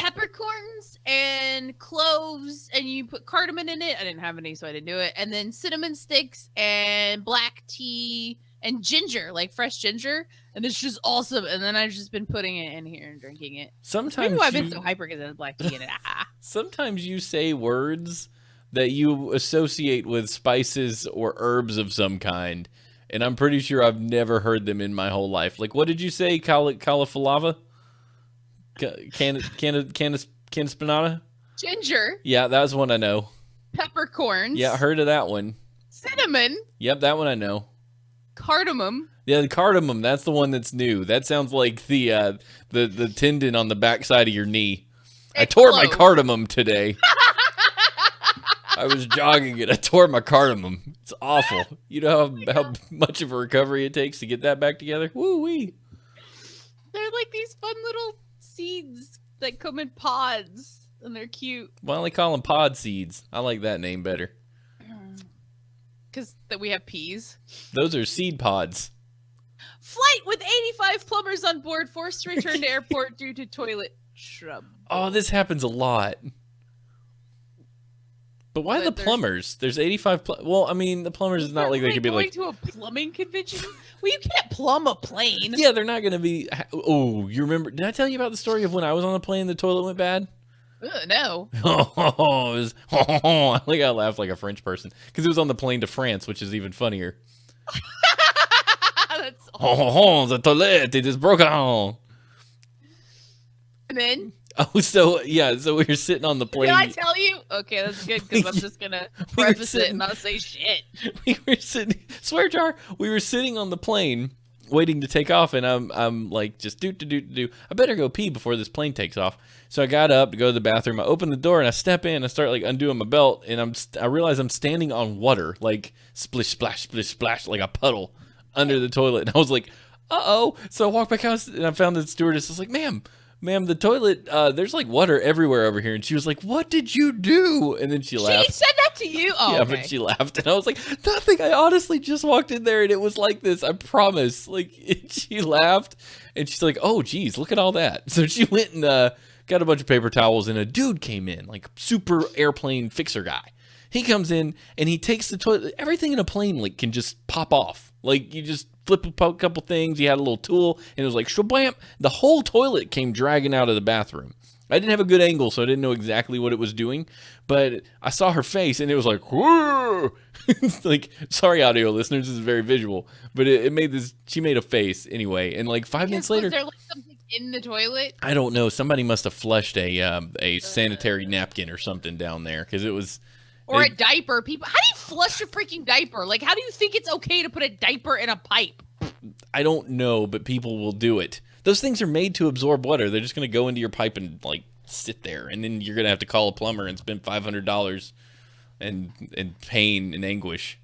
Peppercorns and cloves, and you put cardamom in it. I didn't have any, so I didn't do it. And then cinnamon sticks and black tea and ginger, like fresh ginger. And it's just awesome. And then I've just been putting it in here and drinking it. Sometimes maybe why I've been so hyper because there's black tea in it. Sometimes you say words that you associate with spices or herbs of some kind. And I'm pretty sure I've never heard them in my whole life. Like, what did you say? Cauliflower? Canaspinata? Ginger. Yeah, that's one I know. Peppercorns. Yeah, I heard of that one. Cinnamon. Yep, that one I know. Cardamom. Yeah, the cardamom. That's the one that's new. That sounds like the tendon on the backside of your knee. I tore my cardamom today. I was jogging it. I tore my cardamom. It's awful. You know how much of a recovery it takes to get that back together? Woo-wee. They're like these fun little seeds that come in pods, and they're cute. Why don't they call them pod seeds? I like that name better. Because we have peas. Those are seed pods. Flight with 85 plumbers on board forced to return to airport due to toilet trouble. Oh, this happens a lot. But why the plumbers? There's 85. Well, I mean, the plumbers is not like they could be like going to a plumbing convention. Well, you can't plumb a plane. Yeah, they're not going to be. Oh, you remember? Did I tell you about the story of when I was on the plane, the toilet went bad? No. Oh, it was, I think I laughed like a French person because it was on the plane to France, which is even funnier. That's awesome. The toilet it is broken. And then. Oh, so yeah, so we were sitting on the plane. Did I tell you? Okay, that's good because I'm just gonna preface it and not say shit. We were sitting, swear jar. We were sitting on the plane waiting to take off, and I'm like just do. I better go pee before this plane takes off. So I got up to go to the bathroom. I open the door and I step in. I start like undoing my belt, and I realize I'm standing on water, like splish splash, splish splash, like a puddle under the toilet. And I was like, uh-oh. So I walked back out and I found the stewardess. I was like, ma'am, the toilet, there's like water everywhere over here. And she was like, what did you do? And then she laughed. She said that to you? Oh, yeah, okay. But she laughed. And I was like, nothing. I honestly just walked in there and it was like this. I promise. Like, she laughed and she's like, oh, geez, look at all that. So she went and got a bunch of paper towels, and a dude came in, like super airplane fixer guy. He comes in and he takes the toilet. Everything in a plane like can just pop off. Like you just flip a couple things. He had a little tool and it was like shabam. The whole toilet came dragging out of the bathroom. I didn't have a good angle, so I didn't know exactly what it was doing, but I saw her face and it was like, whoa. Like, sorry, audio listeners, this is very visual, but it made this, she made a face anyway. And like 5 minutes later, was there like something in the toilet? I don't know. Somebody must have flushed a sanitary napkin or something down there because it was. Or a diaper. People, how do you flush a freaking diaper? Like, how do you think it's okay to put a diaper in a pipe? I don't know, but people will do it. Those things are made to absorb water. They're just going to go into your pipe and like sit there, and then you're going to have to call a plumber and spend $500 and pain and anguish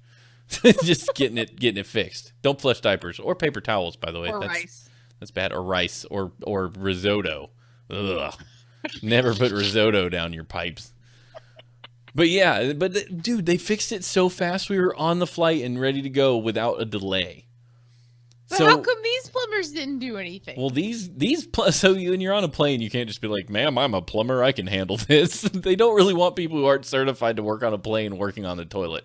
just getting it fixed. Don't flush diapers or paper towels, by the way. Or rice. That's bad. Or rice or risotto. Ugh. Never put risotto down your pipes. But yeah, dude, they fixed it so fast. We were on the flight and ready to go without a delay. But how come these plumbers didn't do anything? Well, when you're on a plane, you can't just be like, ma'am, I'm a plumber. I can handle this. They don't really want people who aren't certified to work on a plane working on the toilet.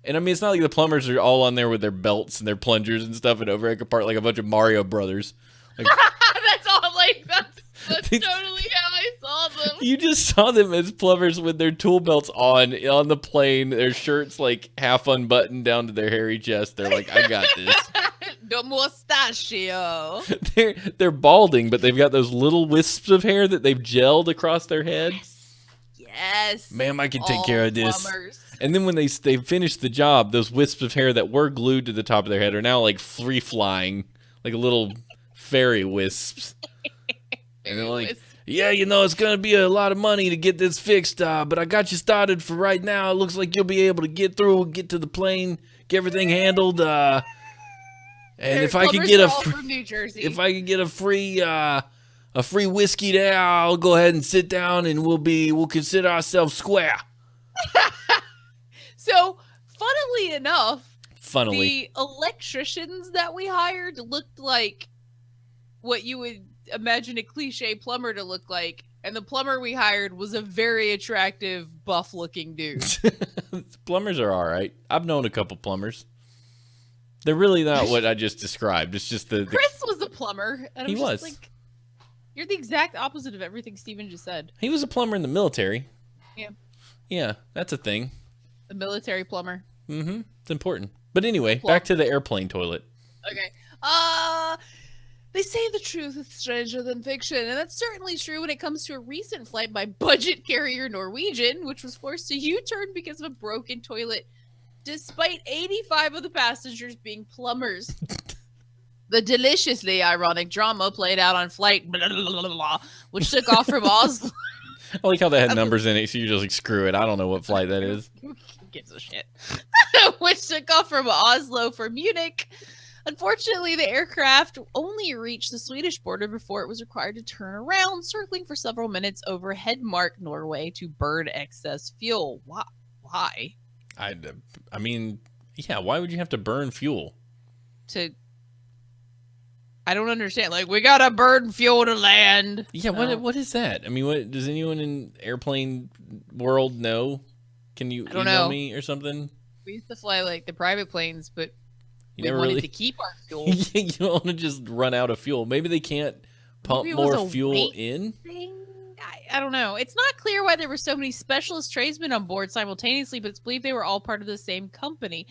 And I mean, it's not like the plumbers are all on there with their belts and their plungers and stuff and overhead apart like a bunch of Mario brothers. Like, that's all like that's totally how I saw them. You just saw them as plumbers with their tool belts on the plane, their shirts like half unbuttoned down to their hairy chest. They're like, I got this. The mustachio. They're balding, but they've got those little wisps of hair that theyve gelled across their head. Yes. Ma'am, I can take care of this. Plumbers. And then when they finish the job, those wisps of hair that were glued to the top of their head are now like free flying, like little fairy wisps. And they're like, yeah, it's going to be a lot of money to get this fixed, but I got you started for right now. It looks like you'll be able to get through, get to the plane, get everything handled. And if I could get a free whiskey there, I'll go ahead and sit down and we'll consider ourselves square. So, funnily enough, the electricians that we hired looked like what you would imagine a cliche plumber to look like, and the plumber we hired was a very attractive, buff-looking dude. Plumbers are all right. I've known a couple plumbers. They're really not what I just described. It's just Chris was a plumber. And he was. Like, you're the exact opposite of everything Steven just said. He was a plumber in the military. Yeah. Yeah, that's a thing. A military plumber. Mm-hmm. It's important. But anyway, back to the airplane toilet. Okay. They say the truth is stranger than fiction, and that's certainly true when it comes to a recent flight by budget carrier Norwegian, which was forced to U-turn because of a broken toilet, despite 85 of the passengers being plumbers. The deliciously ironic drama played out on flight which took off from Oslo. I like how that had numbers in it, so you're just like, screw it. I don't know what flight that is. Who gives a shit? Which took off from Oslo for Munich. Unfortunately, the aircraft only reached the Swedish border before it was required to turn around, circling for several minutes over Hedmark, Norway, to burn excess fuel. Why? I mean, yeah, why would you have to burn fuel? I don't understand. Like, we gotta burn fuel to land. Yeah, what is that? I mean, what does anyone in airplane world know? Can you email me or something? We used to fly like the private planes, but we wanted to keep our fuel. You don't want to just run out of fuel. Maybe they can't pump more fuel in. I don't know. It's not clear why there were so many specialist tradesmen on board simultaneously, but it's believed they were all part of the same company.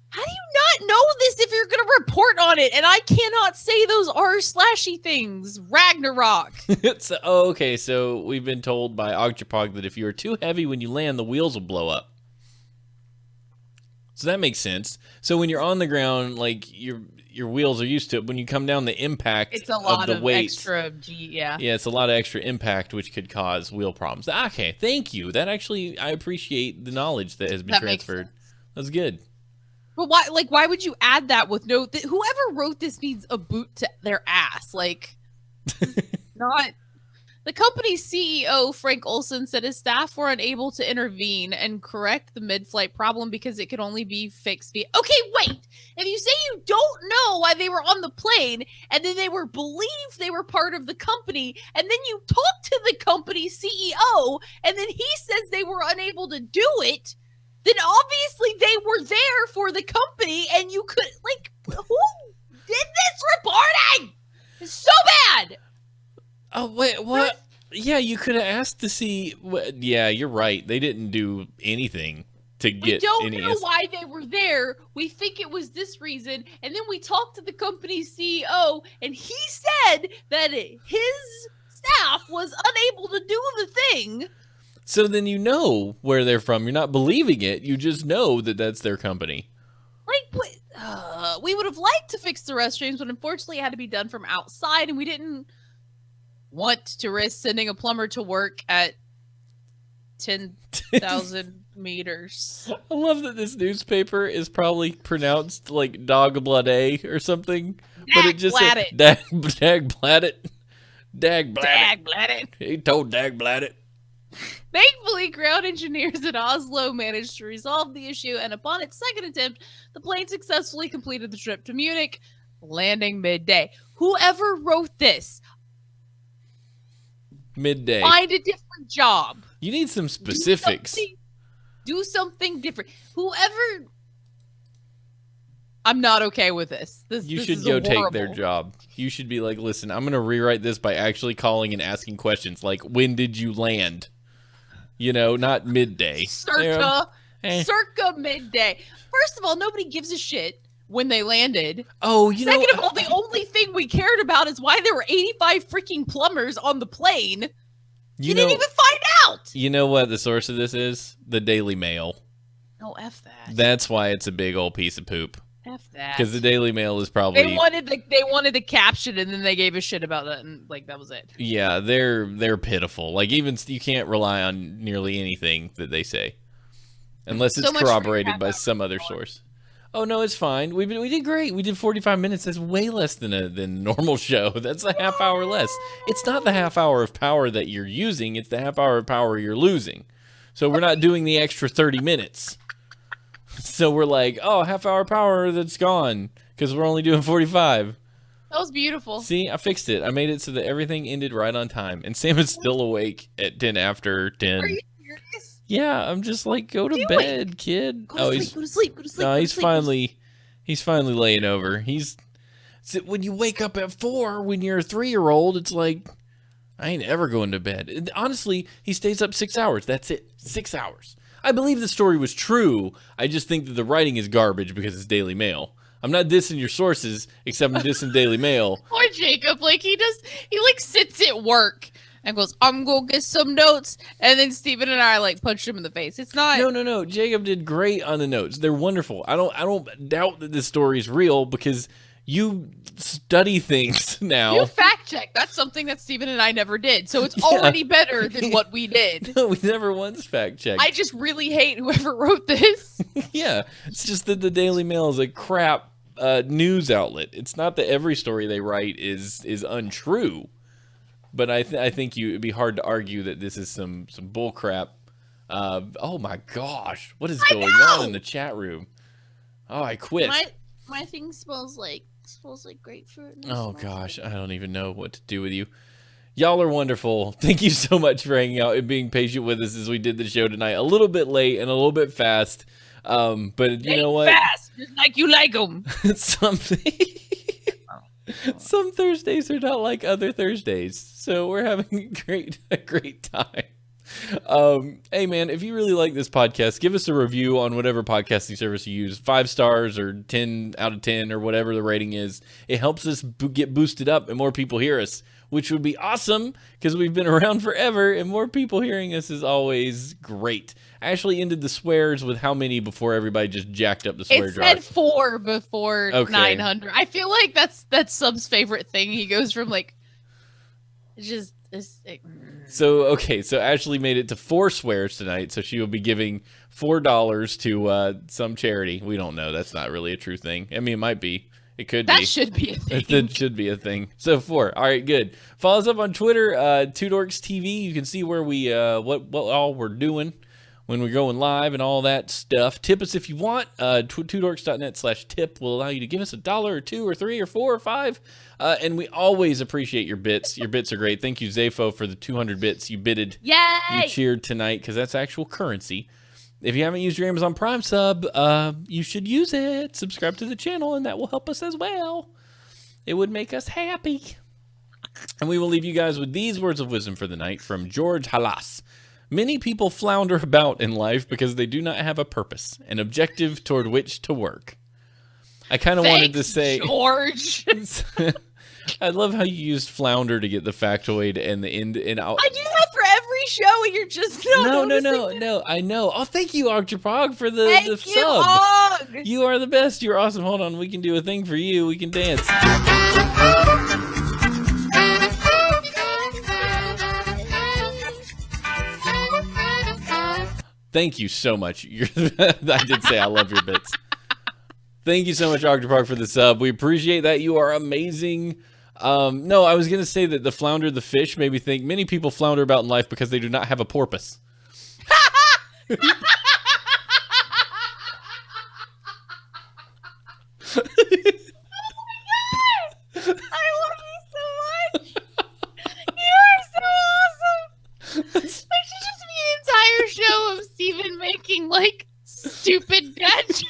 How do you not know this if you're going to report on it? And I cannot say those r/slashy things. Ragnarok. Okay, so we've been told by Ogchapog that if you are too heavy when you land, the wheels will blow up. So that makes sense. So when you're on the ground, like your wheels are used to it. When you come down, the impact it's a lot of the weight, extra G, yeah. Yeah, it's a lot of extra impact, which could cause wheel problems. Okay, thank you. That actually, I appreciate the knowledge that has been transferred. That's good. But why? Like, why would you add that with no? Whoever wrote this needs a boot to their ass. Like, not. The company's CEO, Frank Olson, said his staff were unable to intervene and correct the mid-flight problem because it could only be fixed via... Okay, wait! If you say you don't know why they were on the plane, and then they were believed they were part of the company, and then you talk to the company's CEO, and then he says they were unable to do it, then obviously they were there for the company, and you could... Like, who did this reporting? It's so bad! Oh, wait, what? Yeah, you could have asked to see. Yeah, you're right. They didn't do anything to get any... We don't know why they were there. We think it was this reason. And then we talked to the company's CEO, and he said that his staff was unable to do the thing. So then you know where they're from. You're not believing it. You just know that that's their company. Like, we would have liked to fix the restrooms, but unfortunately it had to be done from outside, and we didn't want to risk sending a plumber to work at 10,000 meters. I love that this newspaper is probably pronounced like Dog Blood A or something. But it just said Dag Bladit. Dag Bladit. He told Dag Bladit. Thankfully, ground engineers at Oslo managed to resolve the issue, and upon its second attempt, the plane successfully completed the trip to Munich, landing midday. Whoever wrote this, midday. Find a different job. You need some specifics. Do something different. Whoever... I'm not okay with this. You should go take their job. You should be like, listen, I'm going to rewrite this by actually calling and asking questions. Like, when did you land? You know, not midday. Circa midday. First of all, nobody gives a shit when they landed. Oh, Second of all, the only thing we cared about is why there were 85 freaking plumbers on the plane. You didn't even find out. You know what the source of this is? The Daily Mail. Oh, F that. That's why it's a big old piece of poop. F that. Because the Daily Mail is probably They wanted the caption, and then they gave a shit about that, and like that was it. Yeah, they're pitiful. Like even you can't rely on nearly anything that they say, unless it's corroborated by some other source. Oh no, it's fine. We did great. We did 45 minutes. That's way less than a normal show. That's a half hour less. It's not the half hour of power that you're using. It's the half hour of power you're losing. So we're not doing the extra 30 minutes. So we're like, oh, half hour power that's gone because we're only doing 45. That was beautiful. See, I fixed it. I made it so that everything ended right on time. And Sam is still awake at 10 after 10. Are you serious? Yeah, I'm just like, go to bed, kid. Go to sleep. No, he's finally laying over. When you wake up at 4 when you're a 3-year-old, it's like, I ain't ever going to bed. And honestly, he stays up 6 hours. That's it. 6 hours. I believe the story was true. I just think that the writing is garbage because it's Daily Mail. I'm not dissing your sources, except I'm dissing Daily Mail. Poor Jacob, like he sits at work and goes, I'm gonna get some notes, and then Steven and I like punch him in the face. It's not. No. Jacob did great on the notes. They're wonderful. I don't doubt that this story is real because you study things now. You fact check. That's something that Steven and I never did. So it's already better than what we did. No, we never once fact checked. I just really hate whoever wrote this. Yeah, it's just that the Daily Mail is a crap news outlet. It's not that every story they write is untrue, but I think it'd be hard to argue that this is some bull crap. Oh my gosh, what is going on in the chat room? Oh, I quit. My thing smells like grapefruit. Oh gosh, I don't even know what to do with you. Y'all are wonderful. Thank you so much for hanging out and being patient with us as we did the show tonight. A little bit late and a little bit fast. But you know what? Fast, just like you like them. Some Thursdays are not like other Thursdays. So we're having a great time. Hey man, if you really like this podcast, give us a review on whatever podcasting service you use. 5 stars or 10 out of 10 or whatever the rating is. It helps us get boosted up and more people hear us, which would be awesome because we've been around forever and more people hearing us is always great. I actually ended the swears with how many before everybody just jacked up the swear jar. It said 4 before 900. I feel like that's Sub's favorite thing. He goes from like So Ashley made it to 4 swears tonight, so she will be giving $4 to some charity. We don't know. That's not really a true thing. I mean, it might be. It could be. That should be a thing. That should be a thing. So 4. All right, good. Follow us up on Twitter, Two Dorks TV. You can see where we what all we're doing when we're going live and all that stuff. Tip us if you want. twodorks.net/tip will allow you to give us $1 or $2 or $3 or $4 or $5. And we always appreciate your bits. Your bits are great. Thank you, Zafo, for the 200 bits you bidded. Yay! You cheered tonight because that's actual currency. If you haven't used your Amazon Prime sub, you should use it. Subscribe to the channel, and that will help us as well. It would make us happy. And we will leave you guys with these words of wisdom for the night from George Halas. Many people flounder about in life because they do not have a purpose, an objective toward which to work. I kind of wanted to say, George. I love how you used flounder to get the factoid and the end. And I do that for every show, and you're just no. I know. Oh, thank you, Ogtrapog, for the sub. Og. You are the best. You're awesome. Hold on, we can do a thing for you. We can dance. Thank you so much. I did say I love your bits. Thank you so much, Dr. Park, for the sub. We appreciate that. You are amazing. No, I was going to say that the flounder, the fish, made me think many people flounder about in life because they do not have a porpoise. Oh my God! I love you so much. You are so awesome. There should just be an entire show of Steven making like stupid dad jokes.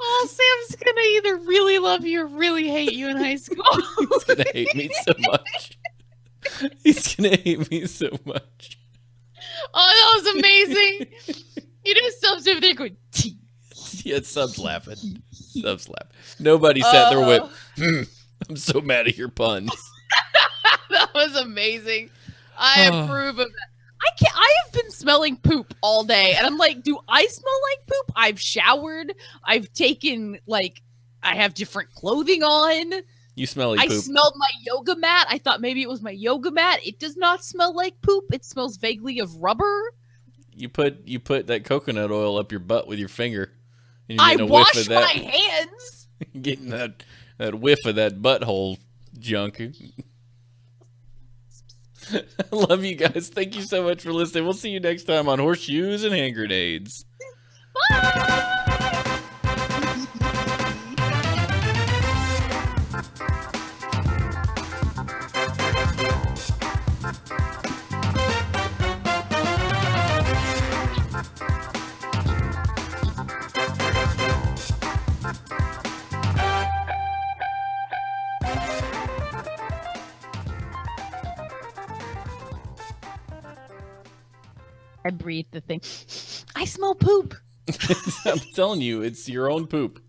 Oh, Sam's gonna either really love you or really hate you in high school. He's gonna hate me so much. He's gonna hate me so much. Oh, that was amazing. You know, Sub's over there going, T. Yeah, Sub's laughing. Sub's laughing. Nobody sat there with, I'm so mad at your puns. That was amazing. I approve of that. I have been smelling poop all day, and I'm like, do I smell like poop? I've showered. I've taken I have different clothing on. You smell like poop. I smelled my yoga mat. I thought maybe it was my yoga mat. It does not smell like poop. It smells vaguely of rubber. You put that coconut oil up your butt with your finger. And I wash my hands. Getting that whiff of that butthole junk. I love you guys. Thank you so much for listening. We'll see you next time on Horseshoes and Hand Grenades. Bye. I breathe the thing. I smell poop. I'm telling you, it's your own poop.